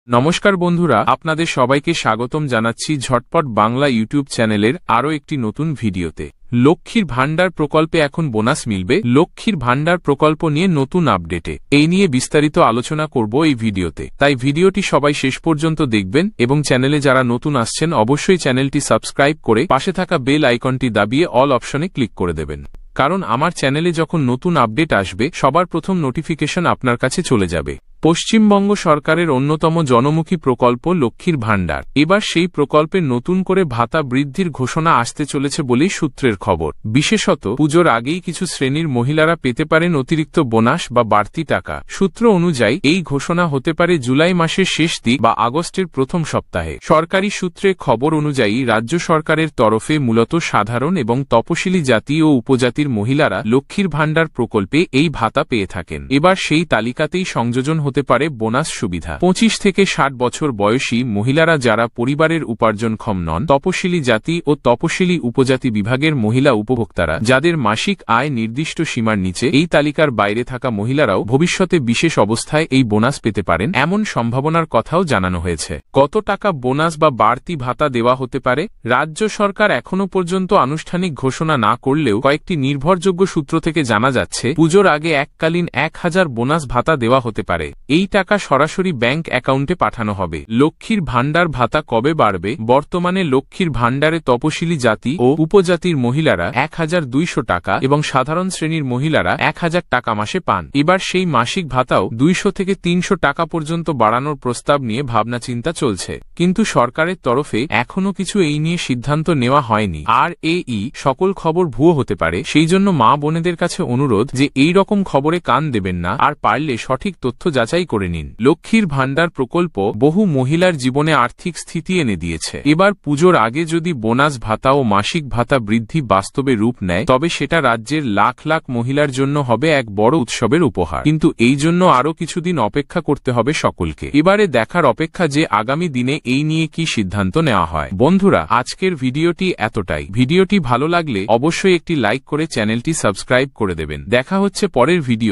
নমস্কার বন্ধুরা, আপনাদের সবাইকে স্বাগতম জানাচ্ছি ঝটপট বাংলা ইউটিউব চ্যানেলের আরও একটি নতুন ভিডিওতে। লক্ষ্মীর ভান্ডার প্রকল্পে এখন বোনাস মিলবে। লক্ষ্মীর ভান্ডার প্রকল্প নিয়ে নতুন আপডেটে এই নিয়ে বিস্তারিত আলোচনা করব এই ভিডিওতে, তাই ভিডিওটি সবাই শেষ পর্যন্ত দেখবেন এবং চ্যানেলে যারা নতুন আসছেন অবশ্যই চ্যানেলটি সাবস্ক্রাইব করে পাশে থাকা বেল আইকনটি দাবিয়ে অল অপশনে ক্লিক করে দেবেন, কারণ আমার চ্যানেলে যখন নতুন আপডেট আসবে সবার প্রথম নোটিফিকেশন আপনার কাছে চলে যাবে। পশ্চিমবঙ্গ সরকারের অন্যতম জনমুখী প্রকল্প লক্ষ্মীর ভান্ডার, এবার সেই প্রকল্পের নতুন করে ভাতা বৃদ্ধির ঘোষণা আসতে চলেছে বলেই সূত্রের খবর। বিশেষত পুজোর আগেই কিছু শ্রেণীর মহিলারা পেতে পারেন অতিরিক্ত বোনাস বা বাড়তি টাকা। সূত্র অনুযায়ী এই ঘোষণা হতে পারে জুলাই মাসের শেষ দিক বা আগস্টের প্রথম সপ্তাহে। সরকারি সূত্রে খবর অনুযায়ী রাজ্য সরকারের তরফে মূলত সাধারণ এবং তপশিলি জাতি ও উপজাতির মহিলারা লক্ষ্মীর ভান্ডার প্রকল্পে এই ভাতা পেয়ে থাকেন। এবার সেই তালিকাতেই সংযোজন হতে পারে বোনাস সুবিধা। 25 থেকে 60 বছর বয়সী মহিলারা যারা পরিবারের উপার্জনক্ষম নন, তপশিলি জাতি ও তপশিলি উপজাতি বিভাগের মহিলা উপভোক্তারা যাদের মাসিক আয় নির্দিষ্ট সীমার নিচে, এই তালিকার বাইরে থাকা মহিলারাও ভবিষ্যতে বিশেষ অবস্থায় এই বোনাস পেতে পারেন এমন সম্ভাবনার কথাও জানানো হয়েছে। কত টাকা বোনাস বা বাড়তি ভাতা দেওয়া হতে পারে? রাজ্য সরকার এখনো পর্যন্ত আনুষ্ঠানিক ঘোষণা না করলেও কয়েকটি নির্ভরযোগ্য সূত্র থেকে জানা যাচ্ছে পুজোর আগে এককালীন 1000 বোনাস ভাতা দেওয়া হতে পারে। এই টাকা সরাসরি ব্যাংক অ্যাকাউন্টে পাঠানো হবে। লক্ষ্মীর ভান্ডার ভাতা কবে বাড়বে? বর্তমানে লক্ষ্মীর ভান্ডারে তপশিলি জাতি ও উপজাতির মহিলারা 1200 টাকা এবং সাধারণ শ্রেণীর মহিলারা 1000 টাকা মাসে পান। এবার সেই মাসিক ভাতাও 200 থেকে 300 টাকা পর্যন্ত বাড়ানোর প্রস্তাব নিয়ে ভাবনাচিন্তা চলছে, কিন্তু সরকারের তরফে এখনো কিছু এই নিয়ে সিদ্ধান্ত নেওয়া হয়নি। আর সকল খবর ভুয়ো হতে পারে, সেই জন্য মা বোনেদের কাছে অনুরোধ যে এই রকম খবরে কান দেবেন না, আর পারলে সঠিক তথ্য যাচাই করে নিন। লক্ষ্মীর ভান্ডার প্রকল্প বহু মহিলার জীবনে আর্থিক স্থিতি এনে দিয়েছে। এবার পুজোর আগে যদি বোনাস ভাতা ও মাসিক ভাতা বৃদ্ধি বাস্তবে রূপ নেয়, তবে সেটা রাজ্যের লাখ লাখ মহিলার জন্য হবে এক বড় উৎসবের উপহার। কিন্তু এই জন্য আরও কিছুদিন অপেক্ষা করতে হবে সকলকে। এবারে দেখার অপেক্ষা যে আগামী দিনে এই নিয়ে কি সিদ্ধান্ত নেওয়া হয়। বন্ধুরা, আজকের ভিডিওটি এতটাই। ভিডিওটি ভালো লাগলে অবশ্যই একটি লাইক করে চ্যানেলটি সাবস্ক্রাইব করে দেবেন। দেখা হচ্ছে পরের ভিডিও।